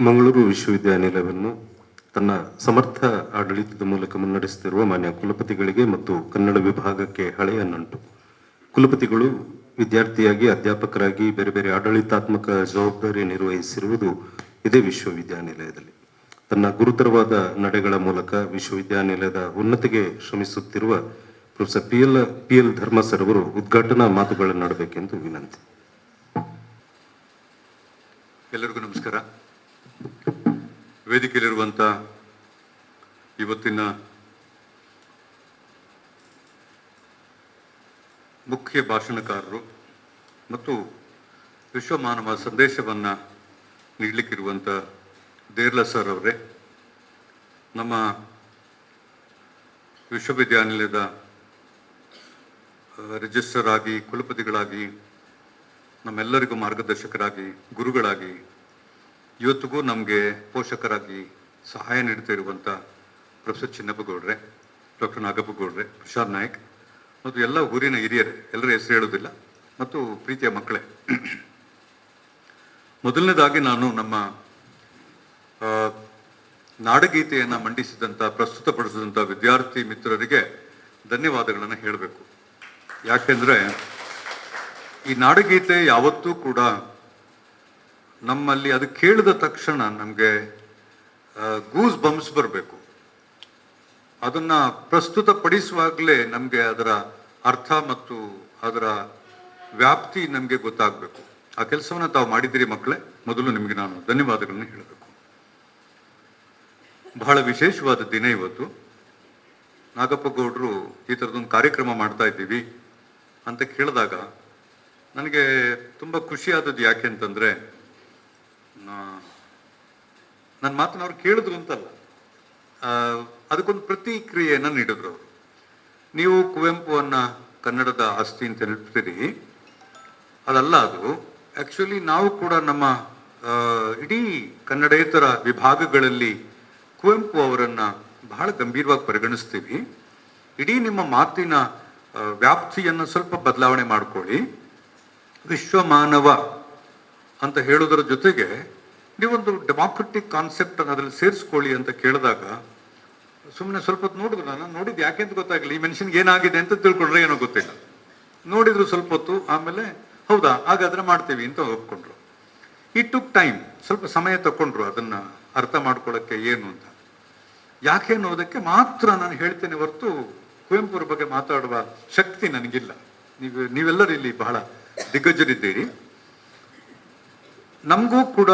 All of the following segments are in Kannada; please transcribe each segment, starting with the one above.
ಮಂಗಳೂರು ವಿಶ್ವವಿದ್ಯಾನಿಲಯವನ್ನು ತನ್ನ ಸಮರ್ಥ ಆಡಳಿತದ ಮೂಲಕ ಮುನ್ನಡೆಸುತ್ತಿರುವ ಮಾನ್ಯ ಕುಲಪತಿಗಳಿಗೆ ಮತ್ತು ಕನ್ನಡ ವಿಭಾಗಕ್ಕೆ ಹಳೆಯ ನಂಟು. ಕುಲಪತಿಗಳು ವಿದ್ಯಾರ್ಥಿಯಾಗಿ ಅಧ್ಯಾಪಕರಾಗಿ ಬೇರೆ ಬೇರೆ ಆಡಳಿತಾತ್ಮಕ ಜವಾಬ್ದಾರಿ ನಿರ್ವಹಿಸಿರುವುದು ಇದೇ ವಿಶ್ವವಿದ್ಯಾನಿಲಯದಲ್ಲಿ. ತನ್ನ ಗುರುತರವಾದ ನಡೆಗಳ ಮೂಲಕ ವಿಶ್ವವಿದ್ಯಾನಿಲಯದ ಉನ್ನತಿಗೆ ಶ್ರಮಿಸುತ್ತಿರುವ ಪ್ರೊಫೆಸರ್ ಪಿ ಎಲ್ ಧರ್ಮ ಸರ್ ಅವರು ಉದ್ಘಾಟನಾ ಮಾತುಗಳನ್ನಾಡಬೇಕೆಂದು ವಿನಂತಿ. ಎಲ್ಲರಿಗೂ ನಮಸ್ಕಾರ. ವೇದಿಕೆಯಲ್ಲಿರುವಂಥ ಇವತ್ತಿನ ಮುಖ್ಯ ಭಾಷಣಕಾರರು ಮತ್ತು ವಿಶ್ವಮಾನವ ಸಂದೇಶವನ್ನು ನೀಡಲಿಕ್ಕಿರುವಂಥ ದೇರ್ಲ ಸರ್ ಅವರೇ, ನಮ್ಮ ವಿಶ್ವವಿದ್ಯಾನಿಲಯದ ರಿಜಿಸ್ಟ್ರಾರ್ ಆಗಿ, ಕುಲಪತಿಗಳಾಗಿ, ನಮ್ಮೆಲ್ಲರಿಗೂ ಮಾರ್ಗದರ್ಶಕರಾಗಿ, ಗುರುಗಳಾಗಿ, ಇವತ್ತಿಗೂ ನಮಗೆ ಪೋಷಕರಾಗಿ ಸಹಾಯ ನೀಡ್ತಾ ಇರುವಂಥ ಪ್ರೊಫೆಸರ್ ಚಿನ್ನಪ್ಪಗೌಡ್ರೆ, ಡಾಕ್ಟರ್ ನಾಗಪ್ಪಗೌಡ್ರೆ, ಪ್ರಶಾಂತ್ ನಾಯಕ್ ಮತ್ತು ಎಲ್ಲ ಊರಿನ ಹಿರಿಯರೇ, ಎಲ್ಲರ ಹೆಸರು ಹೇಳೋದಿಲ್ಲ, ಮತ್ತು ಪ್ರೀತಿಯ ಮಕ್ಕಳೇ, ಮೊದಲನೇದಾಗಿ ನಾನು ನಮ್ಮ ನಾಡಗೀತೆಯನ್ನು ಮಂಡಿಸಿದಂಥ, ಪ್ರಸ್ತುತಪಡಿಸಿದಂಥ ವಿದ್ಯಾರ್ಥಿ ಮಿತ್ರರಿಗೆ ಧನ್ಯವಾದಗಳನ್ನು ಹೇಳಬೇಕು. ಯಾಕೆಂದರೆ ಈ ನಾಡಗೀತೆ ಯಾವತ್ತೂ ಕೂಡ ನಮ್ಮಲ್ಲಿ ಅದು ಕೇಳಿದ ತಕ್ಷಣ ನಮಗೆ ಗೂಸ್ ಬಂಪ್ಸ್ ಬರಬೇಕು. ಅದನ್ನು ಪ್ರಸ್ತುತಪಡಿಸುವಾಗಲೇ ನಮಗೆ ಅದರ ಅರ್ಥ ಮತ್ತು ಅದರ ವ್ಯಾಪ್ತಿ ನಮಗೆ ಗೊತ್ತಾಗಬೇಕು. ಆ ಕೆಲಸವನ್ನು ತಾವು ಮಾಡಿದ್ದೀರಿ ಮಕ್ಕಳೇ. ಮೊದಲು ನಿಮಗೆ ನಾನು ಧನ್ಯವಾದಗಳನ್ನು ಹೇಳಬೇಕು. ಬಹಳ ವಿಶೇಷವಾದ ದಿನ ಇವತ್ತು. ನಾಗಪ್ಪಗೌಡರು ಈ ಥರದೊಂದು ಕಾರ್ಯಕ್ರಮ ಮಾಡ್ತಾ ಇದ್ದೀವಿ ಅಂತ ಕೇಳಿದಾಗ ನನಗೆ ತುಂಬ ಖುಷಿಯಾದದ್ದು. ಯಾಕೆ ಅಂತಂದರೆ, ನನ್ನ ಮಾತನ್ನು ಅವ್ರು ಕೇಳಿದ್ರು ಅಂತಲ್ಲ, ಅದಕ್ಕೊಂದು ಪ್ರತಿಕ್ರಿಯೆಯನ್ನು ನೀಡಿದ್ರು ಅವರು. ನೀವು ಕುವೆಂಪುವನ್ನು ಕನ್ನಡದ ಆಸ್ತಿ ಅಂತ ಹೇಳ್ತೀರಿ, ಅದಲ್ಲ ಅದು. ಆ್ಯಕ್ಚುಲಿ ನಾವು ಕೂಡ ನಮ್ಮ ಇಡೀ ಕನ್ನಡೇತರ ವಿಭಾಗಗಳಲ್ಲಿ ಕುವೆಂಪು ಅವರನ್ನು ಬಹಳ ಗಂಭೀರವಾಗಿ ಪರಿಗಣಿಸ್ತೀವಿ. ಇಡೀ ನಿಮ್ಮ ಮಾತಿನ ವ್ಯಾಪ್ತಿಯನ್ನು ಸ್ವಲ್ಪ ಬದಲಾವಣೆ ಮಾಡ್ಕೊಳ್ಳಿ. ವಿಶ್ವಮಾನವ ಅಂತ ಹೇಳೋದರ ಜೊತೆಗೆ ನೀವೊಂದು ಡೆಮಾಕ್ರೆಟಿಕ್ ಕಾನ್ಸೆಪ್ಟ್ ಅನ್ನು ಅದರಲ್ಲಿ ಸೇರಿಸ್ಕೊಳ್ಳಿ ಅಂತ ಕೇಳಿದಾಗ ಸುಮ್ಮನೆ ಸ್ವಲ್ಪ ಹೊತ್ತು ನೋಡಿದ್ರು. ನಾನು ನೋಡಿದ್ದು ಯಾಕೆ ಅಂತ ಗೊತ್ತಾಗಲಿ, ಈ ಮನುಷ್ಯನಿಗೆ ಏನಾಗಿದೆ ಅಂತ ತಿಳ್ಕೊಂಡ್ರೆ ಏನೋ ಗೊತ್ತಿಲ್ಲ. ನೋಡಿದ್ರು ಸ್ವಲ್ಪ ಹೊತ್ತು, ಆಮೇಲೆ ಹೌದಾ ಹಾಗಾದ್ರೆ ಮಾಡ್ತೀವಿ ಅಂತ ಒಪ್ಕೊಂಡ್ರು. ಇಟ್ ಟುಕ್ ಟೈಮ್, ಸ್ವಲ್ಪ ಸಮಯ ತಗೊಂಡ್ರು ಅದನ್ನು ಅರ್ಥ ಮಾಡ್ಕೊಳ್ಳೋಕ್ಕೆ ಏನು ಅಂತ. ಯಾಕೆ ಅನ್ನೋದಕ್ಕೆ ಮಾತ್ರ ನಾನು ಹೇಳ್ತೇನೆ ಹೊರತು ಕುವೆಂಪುರ ಬಗ್ಗೆ ಮಾತಾಡುವ ಶಕ್ತಿ ನನಗಿಲ್ಲ. ನೀವೆಲ್ಲರೂ ಇಲ್ಲಿ ಬಹಳ ದಿಗ್ಗಜರಿದ್ದೀರಿ. ನಮಗೂ ಕೂಡ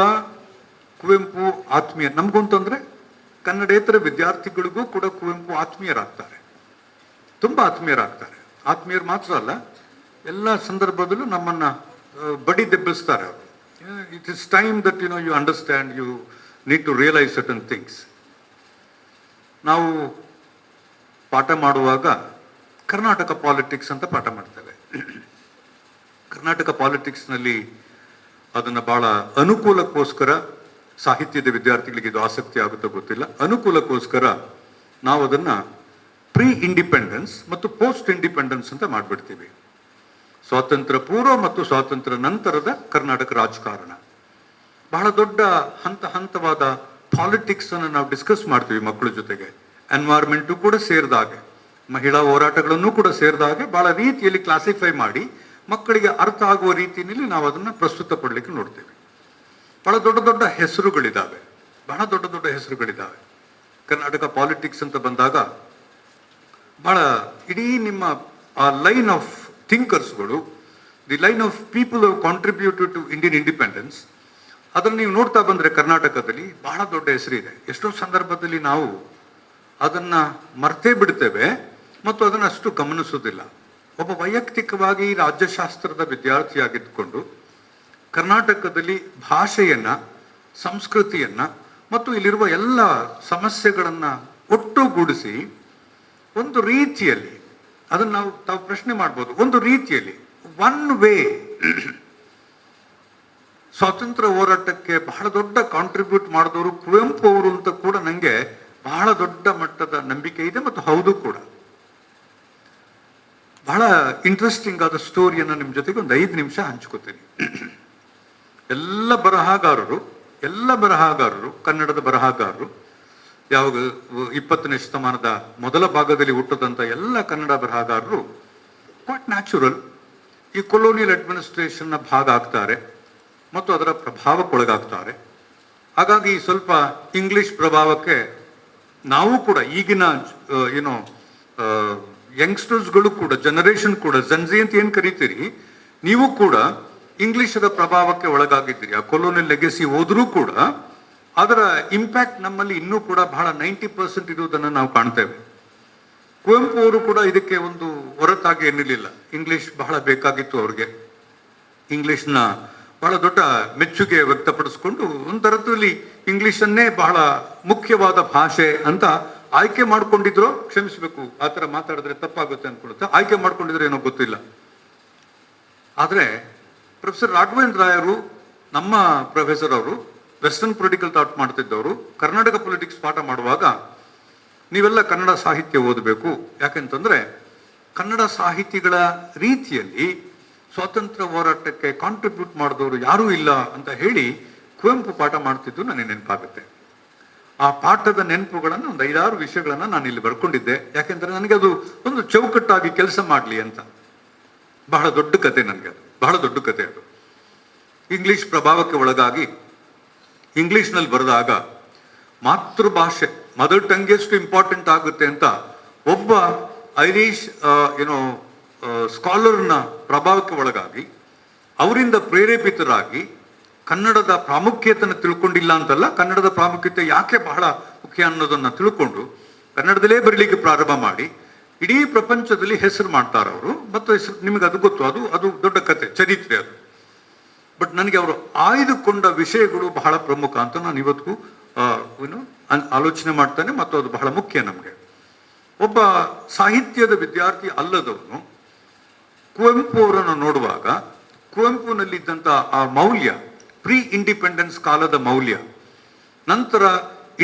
ಕುವೆಂಪು ಆತ್ಮೀಯ, ನಮಗೂ ಅಂತಂದ್ರೆ ಕನ್ನಡೇತರ ವಿದ್ಯಾರ್ಥಿಗಳಿಗೂ ಕೂಡ ಕುವೆಂಪು ಆತ್ಮೀಯರಾಗ್ತಾರೆ, ತುಂಬ ಆತ್ಮೀಯರಾಗ್ತಾರೆ. ಆತ್ಮೀಯರು ಮಾತ್ರ ಅಲ್ಲ, ಎಲ್ಲ ಸಂದರ್ಭದಲ್ಲೂ ನಮ್ಮನ್ನ ಬಡಿ ದೆಬ್ಬಿಸ್ತಾರೆ ಅವರು. It is time that you understand, you need to realise certain things. ನಾವು ಪಾಠ ಮಾಡುವಾಗ ಕರ್ನಾಟಕ ಪಾಲಿಟಿಕ್ಸ್ ಅಂತ ಪಾಠ ಮಾಡ್ತೇವೆ. ಕರ್ನಾಟಕ ಪಾಲಿಟಿಕ್ಸ್ನಲ್ಲಿ ಅದನ್ನು ಬಹಳ ಅನುಕೂಲಕ್ಕೋಸ್ಕರ, ಸಾಹಿತ್ಯದ ವಿದ್ಯಾರ್ಥಿಗಳಿಗೆ ಇದು ಆಸಕ್ತಿ ಆಗುತ್ತೋ ಗೊತ್ತಿಲ್ಲ, ಅನುಕೂಲಕ್ಕೋಸ್ಕರ ನಾವು ಅದನ್ನು ಪ್ರೀ ಇಂಡಿಪೆಂಡೆನ್ಸ್ ಮತ್ತು ಪೋಸ್ಟ್ ಇಂಡಿಪೆಂಡೆನ್ಸ್ ಅಂತ ಮಾಡಿಬಿಡ್ತೀವಿ. ಸ್ವಾತಂತ್ರ್ಯ ಪೂರ್ವ ಮತ್ತು ಸ್ವಾತಂತ್ರ್ಯ ನಂತರದ ಕರ್ನಾಟಕ ರಾಜಕಾರಣ. ಬಹಳ ದೊಡ್ಡ ಹಂತವಾದ ಪಾಲಿಟಿಕ್ಸ್ ಅನ್ನು ನಾವು ಡಿಸ್ಕಸ್ ಮಾಡ್ತೀವಿ ಮಕ್ಕಳ ಜೊತೆಗೆ. ಎನ್ವೈರ್ಮೆಂಟು ಕೂಡ ಸೇರಿದಾಗೆ, ಮಹಿಳಾ ಹೋರಾಟಗಳನ್ನು ಕೂಡ ಸೇರಿದಾಗೆ ಬಹಳ ರೀತಿಯಲ್ಲಿ ಕ್ಲಾಸಿಫೈ ಮಾಡಿ ಮಕ್ಕಳಿಗೆ ಅರ್ಥ ಆಗುವ ರೀತಿಯಲ್ಲಿ ನಾವು ಅದನ್ನು ಪ್ರಸ್ತುತಪಡಲಿಕ್ಕೆ ನೋಡ್ತೇವೆ. ಬಹಳ ದೊಡ್ಡ ದೊಡ್ಡ ಹೆಸರುಗಳಿದ್ದಾವೆ, ಬಹಳ ದೊಡ್ಡ ದೊಡ್ಡ ಹೆಸರುಗಳಿದ್ದಾವೆ. ಕರ್ನಾಟಕ ಪಾಲಿಟಿಕ್ಸ್ ಅಂತ ಬಂದಾಗ ಬಹಳ ಇಡೀ ನಿಮ್ಮ ಆ ಲೈನ್ ಆಫ್ ಥಿಂಕರ್ಸ್ಗಳು, the line of people have contributed to Indian independence, ಅದನ್ನು ನೀವು ನೋಡ್ತಾ ಬಂದರೆ ಕರ್ನಾಟಕದಲ್ಲಿ ಬಹಳ ದೊಡ್ಡ ಹೆಸರಿದೆ. ಎಷ್ಟೋ ಸಂದರ್ಭದಲ್ಲಿ ನಾವು ಅದನ್ನು ಮರ್ತೇ ಬಿಡ್ತೇವೆ ಮತ್ತು ಅದನ್ನು ಅಷ್ಟು ಗಮನಿಸೋದಿಲ್ಲ. ಒಬ್ಬ ವೈಯಕ್ತಿಕವಾಗಿ ರಾಜ್ಯಶಾಸ್ತ್ರದ ವಿದ್ಯಾರ್ಥಿಯಾಗಿದ್ದುಕೊಂಡು ಕರ್ನಾಟಕದಲ್ಲಿ ಭಾಷೆಯನ್ನು, ಸಂಸ್ಕೃತಿಯನ್ನು ಮತ್ತು ಇಲ್ಲಿರುವ ಎಲ್ಲ ಸಮಸ್ಯೆಗಳನ್ನು ಒಟ್ಟುಗೂಡಿಸಿ ಒಂದು ರೀತಿಯಲ್ಲಿ ಅದನ್ನು ತಾವು ಪ್ರಶ್ನೆ ಮಾಡ್ಬೋದು, ಒಂದು ರೀತಿಯಲ್ಲಿ ಒನ್ ವೇ ಸ್ವಾತಂತ್ರ್ಯ ಹೋರಾಟಕ್ಕೆ ಬಹಳ ದೊಡ್ಡ ಕಾಂಟ್ರಿಬ್ಯೂಟ್ ಮಾಡಿದವರು ಕುವೆಂಪು ಅವರು ಅಂತ ಕೂಡ ನನಗೆ ಬಹಳ ದೊಡ್ಡ ಮಟ್ಟದ ನಂಬಿಕೆ ಇದೆ ಮತ್ತು ಹೌದು ಕೂಡ. ಬಹಳ ಇಂಟ್ರೆಸ್ಟಿಂಗ್ ಆದ ಸ್ಟೋರಿಯನ್ನು ನಿಮ್ಮ ಜೊತೆಗೆ ಒಂದು 5 ನಿಮಿಷ ಹಂಚ್ಕೋತೀನಿ. ಎಲ್ಲ ಬರಹಗಾರರು ಎಲ್ಲ ಬರಹಗಾರರು, ಕನ್ನಡದ ಬರಹಗಾರರು, ಯಾವಾಗ 20ನೇ ಶತಮಾನದ ಮೊದಲ ಭಾಗದಲ್ಲಿ ಹುಟ್ಟದಂಥ ಎಲ್ಲ ಕನ್ನಡ ಬರಹಗಾರರು ಕ್ವಾಟ್ ನ್ಯಾಚುರಲ್ ಈ ಕೊಲೋನಿಯಲ್ ಅಡ್ಮಿನಿಸ್ಟ್ರೇಷನ್ನ ಭಾಗ ಆಗ್ತಾರೆ ಮತ್ತು ಅದರ ಪ್ರಭಾವಕ್ಕೊಳಗಾಗ್ತಾರೆ. ಹಾಗಾಗಿ ಸ್ವಲ್ಪ ಇಂಗ್ಲಿಷ್ ಪ್ರಭಾವಕ್ಕೆ ನಾವು ಕೂಡ ಈಗಿನ ಏನೋ ಯಂಗ್ಸ್ಟರ್ಸ್ಗಳು ಕೂಡ, ಜನರೇಷನ್ ಕೂಡ, ಜನ್ಜಿ ಅಂತ ಏನು ಕರಿತೀರಿ, ನೀವು ಕೂಡ ಇಂಗ್ಲಿಷದ ಪ್ರಭಾವಕ್ಕೆ ಒಳಗಾಗಿದ್ದೀರಿ. ಆ ಕೊಲೋನಿಯಲ್ ಲೆಗಸಿ ಹೋದ್ರೂ ಕೂಡ ಅದರ ಇಂಪ್ಯಾಕ್ಟ್ ನಮ್ಮಲ್ಲಿ ಇನ್ನೂ ಕೂಡ ಬಹಳ 90% ಇರುವುದನ್ನು ನಾವು ಕಾಣ್ತೇವೆ. ಕುವೆಂಪು ಅವರು ಕೂಡ ಇದಕ್ಕೆ ಒಂದು ಹೊರತಾಗಿ ಏನಿರಲಿಲ್ಲ. ಇಂಗ್ಲಿಷ್ ಬಹಳ ಬೇಕಾಗಿತ್ತು ಅವ್ರಿಗೆ. ಇಂಗ್ಲಿಷ್ನ ಬಹಳ ದೊಡ್ಡ ಮೆಚ್ಚುಗೆ ವ್ಯಕ್ತಪಡಿಸ್ಕೊಂಡು ಒಂಥರದಲ್ಲಿ ಇಂಗ್ಲಿಷನ್ನೇ ಬಹಳ ಮುಖ್ಯವಾದ ಭಾಷೆ ಅಂತ ಆಯ್ಕೆ ಮಾಡ್ಕೊಂಡಿದ್ರು. ಕ್ಷಮಿಸಬೇಕು, ಆ ಥರ ಮಾತಾಡಿದ್ರೆ ತಪ್ಪಾಗುತ್ತೆ ಅನ್ಕೊಳುತ್ತೆ. ಆಯ್ಕೆ ಮಾಡ್ಕೊಂಡಿದ್ರೆ ಏನೋ ಗೊತ್ತಿಲ್ಲ. ಆದರೆ ಪ್ರೊಫೆಸರ್ ರಾಘವೇಂದ್ರ ರಾಯರು, ನಮ್ಮ ಪ್ರೊಫೆಸರ್ ಅವರು, ವೆಸ್ಟರ್ನ್ ಪೊಲಿಟಿಕಲ್ ಥಾಟ್ ಮಾಡ್ತಿದ್ದವರು, ಕರ್ನಾಟಕ ಪೊಲಿಟಿಕ್ಸ್ ಪಾಠ ಮಾಡುವಾಗ ನೀವೆಲ್ಲ ಕನ್ನಡ ಸಾಹಿತ್ಯ ಓದಬೇಕು, ಯಾಕೆಂತಂದ್ರೆ ಕನ್ನಡ ಸಾಹಿತಿಗಳ ರೀತಿಯಲ್ಲಿ ಸ್ವಾತಂತ್ರ್ಯ ಹೋರಾಟಕ್ಕೆ ಕಾಂಟ್ರಿಬ್ಯೂಟ್ ಮಾಡಿದವರು ಯಾರೂ ಇಲ್ಲ ಅಂತ ಹೇಳಿ ಕುವೆಂಪು ಪಾಠ ಮಾಡ್ತಿದ್ದು ನನಗೆ ನೆನಪಾಗುತ್ತೆ. ಆ ಪಾಠದ ನೆನಪುಗಳನ್ನು ಒಂದು 5-6 ವಿಷಯಗಳನ್ನು ನಾನು ಇಲ್ಲಿ ಬರ್ಕೊಂಡಿದ್ದೆ. ಯಾಕೆಂದ್ರೆ ನನಗೆ ಅದು ಒಂದು ಚೌಕಟ್ಟಾಗಿ ಕೆಲಸ ಮಾಡಲಿ ಅಂತ. ಬಹಳ ದೊಡ್ಡ ಕತೆ ನನಗೆ ಅದು, ಬಹಳ ದೊಡ್ಡ ಕತೆ ಅದು. ಇಂಗ್ಲಿಷ್ ಪ್ರಭಾವಕ್ಕೆ ಒಳಗಾಗಿ ಇಂಗ್ಲಿಷ್ನಲ್ಲಿ ಬರೆದಾಗ ಮಾತೃಭಾಷೆ, ಮದರ್ ಟಂಗ್ ಎಷ್ಟು ಇಂಪಾರ್ಟೆಂಟ್ ಆಗುತ್ತೆ ಅಂತ ಒಬ್ಬ ಐರಿಷ್ ಸ್ಕಾಲರ್ನ ಪ್ರಭಾವಕ್ಕೆ ಒಳಗಾಗಿ ಅವರಿಂದ ಪ್ರೇರೇಪಿತರಾಗಿ ಕನ್ನಡದ ಪ್ರಾಮುಖ್ಯತೆಯನ್ನು ತಿಳ್ಕೊಂಡಿಲ್ಲ ಅಂತಲ್ಲ, ಕನ್ನಡದ ಪ್ರಾಮುಖ್ಯತೆ ಯಾಕೆ ಬಹಳ ಮುಖ್ಯ ಅನ್ನೋದನ್ನ ತಿಳ್ಕೊಂಡು ಕನ್ನಡದಲ್ಲೇ ಬರೀಲಿಕ್ಕೆ ಪ್ರಾರಂಭ ಮಾಡಿ ಇಡೀ ಪ್ರಪಂಚದಲ್ಲಿ ಹೆಸರು ಮಾಡ್ತಾರೆ ಅವರು. ಮತ್ತು ಹೆಸರು ನಿಮಗೆ ಅದು ಗೊತ್ತು, ಅದು ದೊಡ್ಡ ಕತೆ, ಚರಿತ್ರೆ ಅದು. ಬಟ್ ನನಗೆ ಅವರು ಆಯ್ದುಕೊಂಡ ವಿಷಯಗಳು ಬಹಳ ಪ್ರಮುಖ ಅಂತ ನಾನು ಇವತ್ತಿಗೂ ಆಲೋಚನೆ ಮಾಡ್ತಾನೆ, ಮತ್ತು ಅದು ಬಹಳ ಮುಖ್ಯ ನಮಗೆ. ಒಬ್ಬ ಸಾಹಿತ್ಯದ ವಿದ್ಯಾರ್ಥಿ ಅಲ್ಲದವನು ಕುವೆಂಪು ಅವರನ್ನು ನೋಡುವಾಗ ಕುವೆಂಪುನಲ್ಲಿದ್ದಂಥ ಆ ಮೌಲ್ಯ, ಪ್ರೀ ಇಂಡಿಪೆಂಡೆನ್ಸ್ ಕಾಲದ ಮೌಲ್ಯ, ನಂತರ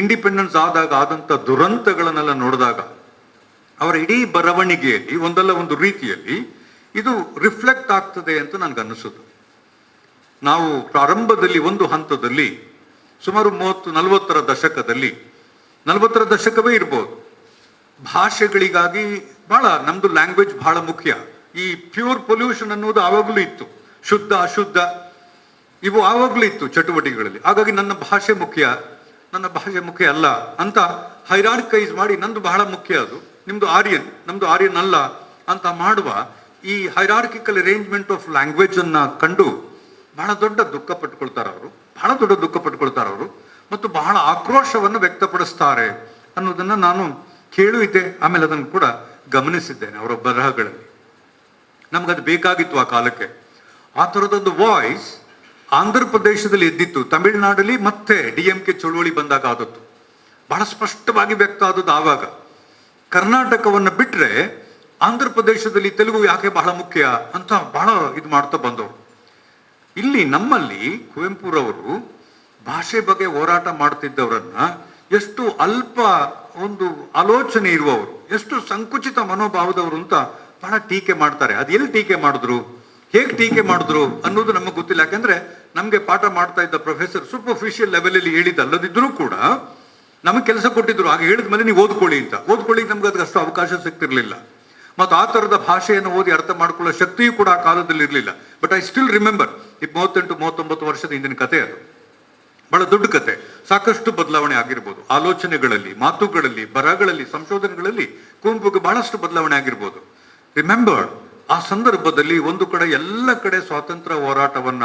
ಇಂಡಿಪೆಂಡೆನ್ಸ್ ಆದಾಗ ಆದಂಥ ದುರಂತಗಳನ್ನೆಲ್ಲ ನೋಡಿದಾಗ ಅವರ ಇಡೀ ಬರವಣಿಗೆಯಲ್ಲಿ ಒಂದಲ್ಲ ಒಂದು ರೀತಿಯಲ್ಲಿ ಇದು ರಿಫ್ಲೆಕ್ಟ್ ಆಗ್ತದೆ ಅಂತ ನನಗನ್ನಿಸೋದು. ನಾವು ಪ್ರಾರಂಭದಲ್ಲಿ ಒಂದು ಹಂತದಲ್ಲಿ ಸುಮಾರು 30-40ರ ದಶಕದಲ್ಲಿ, 40ರ ದಶಕವೇ ಇರ್ಬೋದು, ಭಾಷೆಗಳಿಗಾಗಿ ಬಹಳ ನಮ್ದು ಲ್ಯಾಂಗ್ವೇಜ್ ಬಹಳ ಮುಖ್ಯ. ಈ ಪ್ಯೂರ್ ಪೊಲ್ಯೂಷನ್ ಅನ್ನೋದು ಆವಾಗಲೂ ಇತ್ತು, ಶುದ್ಧ ಅಶುದ್ಧ ಇವು ಆವಾಗಲೂ ಇತ್ತು ಚಟುವಟಿಕೆಗಳಲ್ಲಿ. ಹಾಗಾಗಿ ನನ್ನ ಭಾಷೆ ಮುಖ್ಯ ಅಲ್ಲ ಅಂತ ಹೈರಾರ್ಕೈಸ್ ಮಾಡಿ ನಂದು ಬಹಳ ಮುಖ್ಯ, ಅದು ನಿಮ್ದು ಆರ್ಯನ್, ನಮ್ದು ಆರ್ಯನ್ ಅಲ್ಲ ಅಂತ ಮಾಡುವ ಈ ಹೈರಾರ್ಕಿಕಲ್ ಅರೇಂಜ್ಮೆಂಟ್ ಆಫ್ ಲ್ಯಾಂಗ್ವೇಜ್ ಅನ್ನ ಕಂಡು ಬಹಳ ದೊಡ್ಡ ದುಃಖ ಪಟ್ಕೊಳ್ತಾರೆ ಅವರು, ಮತ್ತು ಬಹಳ ಆಕ್ರೋಶವನ್ನು ವ್ಯಕ್ತಪಡಿಸ್ತಾರೆ ಅನ್ನೋದನ್ನ ನಾನು ಕೇಳಿದ್ದೆ. ಆಮೇಲೆ ಅದನ್ನು ಕೂಡ ಗಮನಿಸಿದ್ದೇನೆ ಅವರ ಬರಹಗಳಲ್ಲಿ. ನಮಗದು ಬೇಕಾಗಿತ್ತು ಆ ಕಾಲಕ್ಕೆ. ಆ ಥರದೊಂದು ವಾಯ್ಸ್ ಆಂಧ್ರ ಪ್ರದೇಶದಲ್ಲಿ ಎದ್ದಿತ್ತು, ತಮಿಳುನಾಡಲ್ಲಿ ಮತ್ತೆ DMK ಚಳುವಳಿ ಬಂದಾಗ ಆದದ್ದು ಬಹಳ ಸ್ಪಷ್ಟವಾಗಿ ವ್ಯಕ್ತ ಆದದ್ದು ಆವಾಗ. ಕರ್ನಾಟಕವನ್ನು ಬಿಟ್ಟರೆ ಆಂಧ್ರ ಪ್ರದೇಶದಲ್ಲಿ ತೆಲುಗು ಯಾಕೆ ಬಹಳ ಮುಖ್ಯ ಅಂತ ಬಹಳ ಇದು ಮಾಡ್ತಾ ಬಂದವರು. ಇಲ್ಲಿ ನಮ್ಮಲ್ಲಿ ಕುವೆಂಪುರವರು ಭಾಷೆ ಬಗ್ಗೆ ಹೋರಾಟ ಮಾಡ್ತಿದ್ದವರನ್ನ ಎಷ್ಟು ಅಲ್ಪ ಒಂದು ಆಲೋಚನೆ ಇರುವವರು, ಎಷ್ಟು ಸಂಕುಚಿತ ಮನೋಭಾವದವರು ಅಂತ ಬಹಳ ಟೀಕೆ ಮಾಡ್ತಾರೆ. ಅದು ಎಲ್ಲಿ ಟೀಕೆ ಮಾಡಿದ್ರು, ಹೇಗೆ ಟೀಕೆ ಮಾಡಿದ್ರು ಅನ್ನೋದು ನಮಗೆ ಗೊತ್ತಿಲ್ಲ. ಯಾಕಂದ್ರೆ ನಮಗೆ ಪಾಠ ಮಾಡ್ತಾ ಇದ್ದ ಪ್ರೊಫೆಸರ್ ಸೂಪರ್ಫಿಷಿಯಲ್ ಲೆವೆಲಲ್ಲಿ ಹೇಳಿದ್ದಲ್ಲದಿದ್ರೂ ಕೂಡ ನಮಗೆ ಕೆಲಸ ಕೊಟ್ಟಿದ್ರು. ಹಾಗೆ ಹೇಳಿದ ಮೇಲೆ ನೀವು ಓದ್ಕೊಳ್ಳಿ ನಮ್ಗೆ ಅದಕ್ಕೆ ಅಷ್ಟು ಅವಕಾಶ ಸಿಗ್ತಿರ್ಲಿಲ್ಲ. ಮತ್ತು ಆ ಥರದ ಭಾಷೆಯನ್ನು ಓದಿ ಅರ್ಥ ಮಾಡ್ಕೊಳ್ಳೋ ಶಕ್ತಿಯೂ ಕೂಡ ಆ ಕಾಲದಲ್ಲಿ ಇರಲಿಲ್ಲ. ಬಟ್ ಐ ಸ್ಟಿಲ್ ರಿಮೆಂಬರ್, 38-39 ವರ್ಷದ ಹಿಂದಿನ ಕತೆ ಅದು. ಬಹಳ ದೊಡ್ಡ ಕತೆ. ಸಾಕಷ್ಟು ಬದಲಾವಣೆ ಆಗಿರ್ಬೋದು ಆಲೋಚನೆಗಳಲ್ಲಿ, ಮಾತುಗಳಲ್ಲಿ, ಬರಹಗಳಲ್ಲಿ, ಸಂಶೋಧನೆಗಳಲ್ಲಿ. ಕುವೆಂಪುಗೆ ಬಹಳಷ್ಟು ಬದಲಾವಣೆ ಆಗಿರ್ಬೋದು. ರಿಮೆಂಬರ್, ಆ ಸಂದರ್ಭದಲ್ಲಿ ಒಂದು ಕಡೆ ಎಲ್ಲ ಕಡೆ ಸ್ವಾತಂತ್ರ್ಯ ಹೋರಾಟವನ್ನ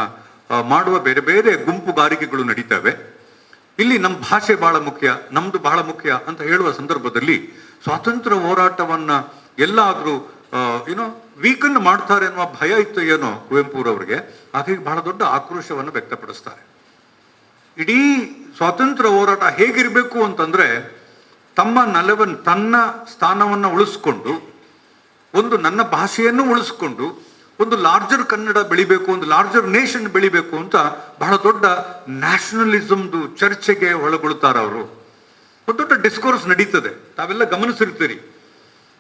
ಮಾಡುವ ಬೇರೆ ಬೇರೆ ಗುಂಪುಗಾರಿಕೆಗಳು ನಡೀತವೆ. ಇಲ್ಲಿ ನಮ್ಮ ಭಾಷೆ ಬಹಳ ಮುಖ್ಯ, ನಮ್ದು ಬಹಳ ಮುಖ್ಯ ಅಂತ ಹೇಳುವ ಸಂದರ್ಭದಲ್ಲಿ ಸ್ವಾತಂತ್ರ್ಯ ಹೋರಾಟವನ್ನ ಎಲ್ಲಾದ್ರೂ ವೀಕನ್ ಮಾಡ್ತಾರೆ ಅನ್ನುವ ಭಯ ಇತ್ತು ಏನೋ ಕುವೆಂಪುರವರಿಗೆ. ಹಾಗಾಗಿ ಬಹಳ ದೊಡ್ಡ ಆಕ್ರೋಶವನ್ನು ವ್ಯಕ್ತಪಡಿಸ್ತಾರೆ. ಇಡೀ ಸ್ವಾತಂತ್ರ್ಯ ಹೋರಾಟ ಹೇಗಿರ್ಬೇಕು ಅಂತಂದ್ರೆ ತನ್ನ ಸ್ಥಾನವನ್ನು ಉಳಿಸ್ಕೊಂಡು, ಒಂದು ನನ್ನ ಭಾಷೆಯನ್ನು ಉಳಿಸ್ಕೊಂಡು ಒಂದು ಲಾರ್ಜರ್ ಕನ್ನಡ ಬೆಳಿಬೇಕು, ಒಂದು ಲಾರ್ಜರ್ ನೇಷನ್ ಬೆಳಿಬೇಕು ಅಂತ ಬಹಳ ದೊಡ್ಡ ನ್ಯಾಷನಲಿಸಮ್ದು ಚರ್ಚೆಗೆ ಒಳಗೊಳ್ತಾರೆ ಅವರು. ಒಂದು ದೊಡ್ಡ ಡಿಸ್ಕೋರ್ಸ್ ನಡೀತದೆ, ತಾವೆಲ್ಲ ಗಮನಿಸಿರ್ತೀರಿ.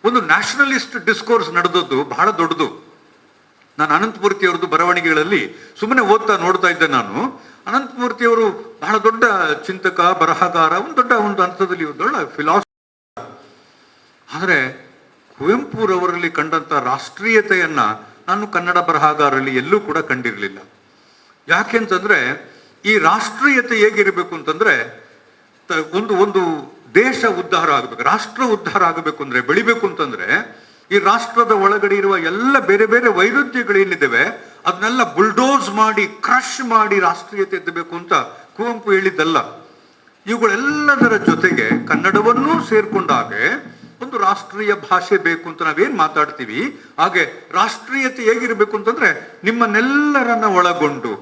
ಒಂದು ನ್ಯಾಷನಲಿಸ್ಟ್ ಡಿಸ್ಕೋರ್ಸ್ ನಡೆದದ್ದು ಬಹಳ ದೊಡ್ಡದು. ನಾನು ಅನಂತಮೂರ್ತಿ ಅವ್ರದ್ದು ಬರವಣಿಗೆಗಳಲ್ಲಿ ಸುಮ್ಮನೆ ಓದ್ತಾ ನೋಡ್ತಾ ಇದ್ದೆ ನಾನು. ಅನಂತಮೂರ್ತಿ ಅವರು ಬಹಳ ದೊಡ್ಡ ಚಿಂತಕ, ಬರಹಗಾರ, ಒಂದು ಹಂತದಲ್ಲಿ ದೊಡ್ಡ ಫಿಲಾಸಫಿ. ಆದರೆ ಕುವೆಂಪುರವರಲ್ಲಿ ಕಂಡಂತ ರಾಷ್ಟ್ರೀಯತೆಯನ್ನ ನಾನು ಕನ್ನಡ ಬರಹಗಾರರಲ್ಲಿ ಎಲ್ಲೂ ಕೂಡ ಕಂಡಿರಲಿಲ್ಲ. ಯಾಕೆಂತಂದ್ರೆ ಈ ರಾಷ್ಟ್ರೀಯತೆ ಹೇಗಿರಬೇಕು ಅಂತಂದ್ರೆ ಒಂದು ದೇಶ ಉದ್ಧಾರ ಆಗಬೇಕು, ರಾಷ್ಟ್ರ ಉದ್ಧಾರ ಆಗಬೇಕು ಅಂದ್ರೆ, ಬೆಳಿಬೇಕು ಅಂತಂದ್ರೆ ಈ ರಾಷ್ಟ್ರದ ಒಳಗಡೆ ಇರುವ ಎಲ್ಲ ಬೇರೆ ಬೇರೆ ವೈರುಧ್ಯಗಳೇನಿದ್ದಾವೆ ಅದನ್ನೆಲ್ಲ ಬುಲ್ಡೋಸ್ ಮಾಡಿ, ಕ್ರಶ್ ಮಾಡಿ ರಾಷ್ಟ್ರೀಯತೆ ಎದ್ದಬೇಕು ಅಂತ ಕುವೆಂಪು ಹೇಳಿದ್ದಲ್ಲ. ಇವುಗಳೆಲ್ಲದರ ಜೊತೆಗೆ ಕನ್ನಡವನ್ನೂ ಸೇರ್ಕೊಂಡಾಗೆ ಒಂದು ರಾಷ್ಟ್ರೀಯ ಭಾಷೆ ಬೇಕು ಅಂತ ನಾವೇನ್ ಮಾತಾಡ್ತೀವಿ, ಹಾಗೆ ರಾಷ್ಟ್ರೀಯತೆ ಹೇಗಿರ್ಬೇಕು ಅಂತಂದ್ರೆ ನಿಮ್ಮನ್ನೆಲ್ಲರನ್ನ ಒಳಗೊಂಡು,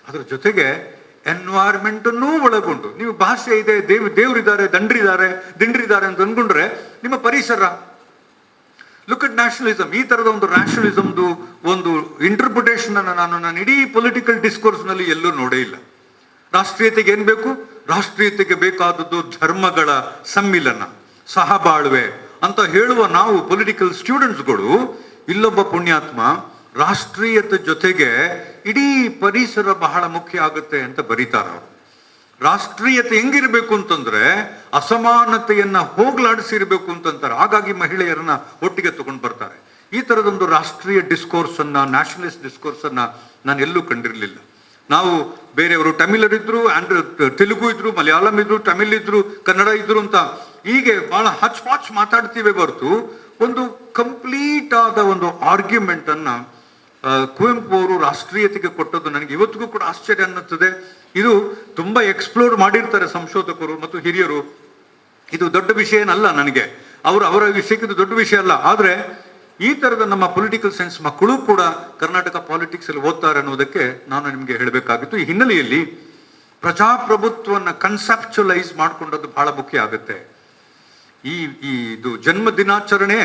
ಅದ್ರ ಜೊತೆಗೆ ಎನ್ವೈರ್ಮೆಂಟ್ ಅನ್ನೂ ಒಳಗೊಂಡು. ನೀವು ಭಾಷೆ ಇದೆ, ದೇವರಿದ್ದಾರೆ, ದಿಂಡ್ರಿದ್ದಾರೆ ಅಂತ ಅನ್ಕೊಂಡ್ರೆ ನಿಮ್ಮ ಪರಿಸರ. Look at nationalism. ಈ ತರದ ಒಂದು ನ್ಯಾಷನಲಿಸಮ್ದು ಒಂದು ಇಂಟರ್ಪ್ರಿಟೇಷನ್ ಅನ್ನು ನಾನು ಇಡೀ ಪೊಲಿಟಿಕಲ್ ಡಿಸ್ಕೋರ್ಸ್ ನಲ್ಲಿ ಎಲ್ಲೂ ನೋಡೇ ಇಲ್ಲ. ರಾಷ್ಟ್ರೀಯತೆಗೆ ಏನ್ ಬೇಕು? ರಾಷ್ಟ್ರೀಯತೆಗೆ ಬೇಕಾದದ್ದು ಧರ್ಮಗಳ ಸಮ್ಮಿಲನ, ಸಹಬಾಳ್ವೆ ಅಂತ ಹೇಳುವ ನಾವು ಪೊಲಿಟಿಕಲ್ ಸ್ಟೂಡೆಂಟ್ಸ್ಗಳು, ಇಲ್ಲೊಬ್ಬ ಪುಣ್ಯಾತ್ಮ ರಾಷ್ಟ್ರೀಯತೆ ಜೊತೆಗೆ ಇಡೀ ಪರಿಸರ ಬಹಳ ಮುಖ್ಯ ಆಗುತ್ತೆ ಅಂತ ಬರೀತಾರ ಅವರು. ರಾಷ್ಟ್ರೀಯತೆ ಹೆಂಗಿರ್ಬೇಕು ಅಂತಂದ್ರೆ ಅಸಮಾನತೆಯನ್ನ ಹೋಗ್ಲಾಡಿಸಿರ್ಬೇಕು ಅಂತಂತಾರೆ. ಹಾಗಾಗಿ ಮಹಿಳೆಯರನ್ನ ಒಟ್ಟಿಗೆ ತಗೊಂಡು ಬರ್ತಾರೆ. ಈ ತರದೊಂದು ರಾಷ್ಟ್ರೀಯ ಡಿಸ್ಕೋರ್ಸ್ ಅನ್ನ, ನ್ಯಾಷನಲಿಸ್ಟ್ ಡಿಸ್ಕೋರ್ಸ್ ಅನ್ನ ನಾನು ಎಲ್ಲೂ ಕಂಡಿರಲಿಲ್ಲ. ನಾವು ಬೇರೆಯವರು ತಮಿಳರಿದ್ರು, ತೆಲುಗು ಇದ್ರು, ಮಲಯಾಳಂ ಇದ್ರು, ತಮಿಳ್ ಇದ್ರು, ಕನ್ನಡ ಇದ್ರು ಅಂತ ಹೀಗೆ ಬಹಳ ಹಚ್ ಮಾತಾಡ್ತೀವಿ ಹೊರತು ಒಂದು ಕಂಪ್ಲೀಟ್ ಆದ ಒಂದು ಆರ್ಗ್ಯುಮೆಂಟ್ ಅನ್ನ ಕುವೆಂಪು ಅವರು ರಾಷ್ಟ್ರೀಯತೆಗೆ ಕೊಟ್ಟದ್ದು ನನಗೆ ಇವತ್ತಿಗೂ ಕೂಡ ಆಶ್ಚರ್ಯ ಅನ್ನುತ್ತದೆ. ಇದು ತುಂಬಾ ಎಕ್ಸ್ಪ್ಲೋರ್ ಮಾಡಿರ್ತಾರೆ ಸಂಶೋಧಕರು ಮತ್ತು ಹಿರಿಯರು. ಇದು ದೊಡ್ಡ ವಿಷಯ ಏನಲ್ಲ ನನಗೆ, ಅವರ ವಿಷಯಕ್ಕೆ ಇದು ದೊಡ್ಡ ವಿಷಯ ಅಲ್ಲ. ಆದ್ರೆ ಈ ತರದ ನಮ್ಮ ಪೊಲಿಟಿಕಲ್ ಸೈನ್ಸ್ ಮಕ್ಕಳು ಕೂಡ ಕರ್ನಾಟಕ ಪಾಲಿಟಿಕ್ಸ್ ಅಲ್ಲಿ ಓದ್ತಾರೆ ಅನ್ನೋದಕ್ಕೆ ನಾನು ನಿಮ್ಗೆ ಹೇಳಬೇಕಾಗಿತ್ತು. ಈ ಹಿನ್ನೆಲೆಯಲ್ಲಿ ಪ್ರಜಾಪ್ರಭುತ್ವವನ್ನು ಕನ್ಸೆಪ್ಚುಲೈಸ್ ಮಾಡ್ಕೊಂಡದ್ದು ಬಹಳ ಮುಖ್ಯ ಆಗುತ್ತೆ. ಇದು ಜನ್ಮ ದಿನಾಚರಣೆ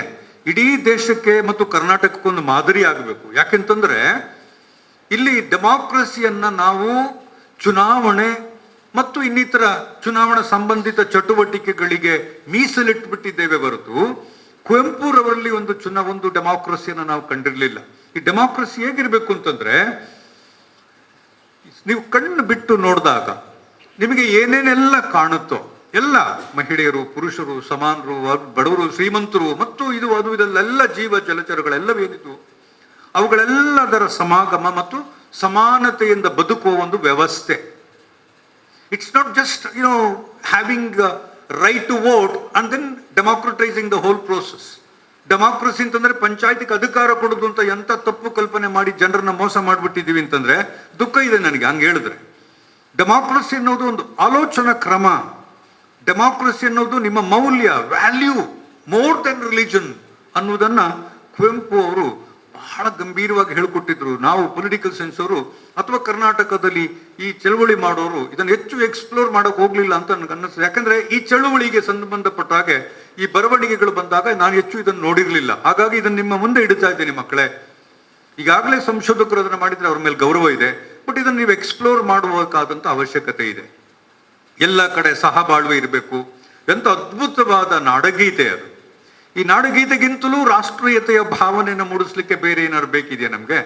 ಇಡೀ ದೇಶಕ್ಕೆ ಮತ್ತು ಕರ್ನಾಟಕಕ್ಕೊಂದು ಮಾದರಿ ಆಗಬೇಕು. ಯಾಕೆಂತಂದ್ರೆ ಇಲ್ಲಿ ಡೆಮಾಕ್ರಸಿಯನ್ನ ನಾವು ಚುನಾವಣೆ ಮತ್ತು ಇನ್ನಿತರ ಚುನಾವಣಾ ಸಂಬಂಧಿತ ಚಟುವಟಿಕೆಗಳಿಗೆ ಮೀಸಲಿಟ್ಬಿಟ್ಟಿದ್ದೇವೆ ಹೊರತು ಕುವೆಂಪುರವರಲ್ಲಿ ಒಂದು ಡೆಮಾಕ್ರಸಿಯನ್ನು ನಾವು ಕಂಡಿರಲಿಲ್ಲ. ಈ ಡೆಮಾಕ್ರಸಿ ಹೇಗಿರ್ಬೇಕು ಅಂತಂದ್ರೆ ನೀವು ಕಣ್ಣು ಬಿಟ್ಟು ನೋಡಿದಾಗ ನಿಮಗೆ ಏನೇನೆಲ್ಲ ಕಾಣುತ್ತೋ ಎಲ್ಲ, ಮಹಿಳೆಯರು, ಪುರುಷರು, ಸಮಾನರು, ಬಡವರು, ಶ್ರೀಮಂತರು ಮತ್ತು ಇದೆಲ್ಲ ಜೀವ ಜಲಚರಗಳೆಲ್ಲವೇನಿದು ಅವುಗಳೆಲ್ಲದರ ಸಮಾಗಮ ಮತ್ತು ಸಮಾನತೆಯಿಂದ ಬದುಕುವ ಒಂದು ವ್ಯವಸ್ಥೆ. It's not just having right to vote and then democratising the whole process. Democracy ಅಂತಂದ್ರೆ ಪಂಚಾಯತಿಗೆ ಅಧಿಕಾರ ಕೊಡೋದು ಅಂತ ಎಂತ ತಪ್ಪು ಕಲ್ಪನೆ ಮಾಡಿ ಜನರನ್ನ ಮೋಸ ಮಾಡ್ಬಿಟ್ಟಿದೀವಿ ಅಂತಂದ್ರೆ ದುಃಖ ಇದೆ ನನಗೆ ಹಂಗೆ ಹೇಳಿದ್ರೆ. ಡೆಮಾಕ್ರಸಿ ಅನ್ನೋದು ಒಂದು ಆಲೋಚನಾ ಕ್ರಮ. ಡೆಮಾಕ್ರಸಿ ಅನ್ನೋದು ನಿಮ್ಮ ಮೌಲ್ಯ, ವ್ಯಾಲ್ಯೂ ಮೋರ್ ದೆನ್ ರಿಲಿಜನ್ ಅನ್ನೋದನ್ನ ಕುವೆಂಪು ಅವರು ಬಹಳ ಗಂಭೀರವಾಗಿ ಹೇಳಿಕೊಟ್ಟಿದ್ರು. ನಾವು ಪೊಲಿಟಿಕಲ್ ಸೈನ್ಸ್ ಅವರು ಅಥವಾ ಕರ್ನಾಟಕದಲ್ಲಿ ಈ ಚಳುವಳಿ ಮಾಡೋರು ಇದನ್ನು ಹೆಚ್ಚು ಎಕ್ಸ್ಪ್ಲೋರ್ ಮಾಡಕ್ ಹೋಗ್ಲಿಲ್ಲ ಅಂತ ನನಗೆ ಅನ್ನಿಸ್ತದೆ. ಯಾಕಂದ್ರೆ ಈ ಚಳುವಳಿಗೆ ಸಂಬಂಧಪಟ್ಟ ಹಾಗೆ ಈ ಬರವಣಿಗೆಗಳು ಬಂದಾಗ ನಾನು ಹೆಚ್ಚು ಇದನ್ನು ನೋಡಿರ್ಲಿಲ್ಲ. ಹಾಗಾಗಿ ಇದನ್ನು ನಿಮ್ಮ ಮುಂದೆ ಇಡ್ತಾ ಇದ್ದೀನಿ ಮಕ್ಕಳೇ. ಈಗಾಗಲೇ ಸಂಶೋಧಕರು ಅದನ್ನು ಮಾಡಿದ್ರೆ ಅವ್ರ ಮೇಲೆ ಗೌರವ ಇದೆ, ಬಟ್ ಇದನ್ನು ನೀವು ಎಕ್ಸ್ಪ್ಲೋರ್ ಮಾಡಬೇಕಾದಂತ ಅವಶ್ಯಕತೆ ಇದೆ. ಎಲ್ಲ ಕಡೆ ಸಹಬಾಳ್ವೆ ಇರಬೇಕು. ಎಂತ ಅದ್ಭುತವಾದ ನಾಡಗೀತೆ ಅದು. ಈ ನಾಡಗೀತೆಗಿಂತಲೂ ರಾಷ್ಟ್ರೀಯತೆಯ ಭಾವನೆಯನ್ನು ಮೂಡಿಸ್ಲಿಕ್ಕೆ ಬೇರೆ ಏನಾದ್ರು ಬೇಕಿದೆಯಾ ನಮ್ಗೆ?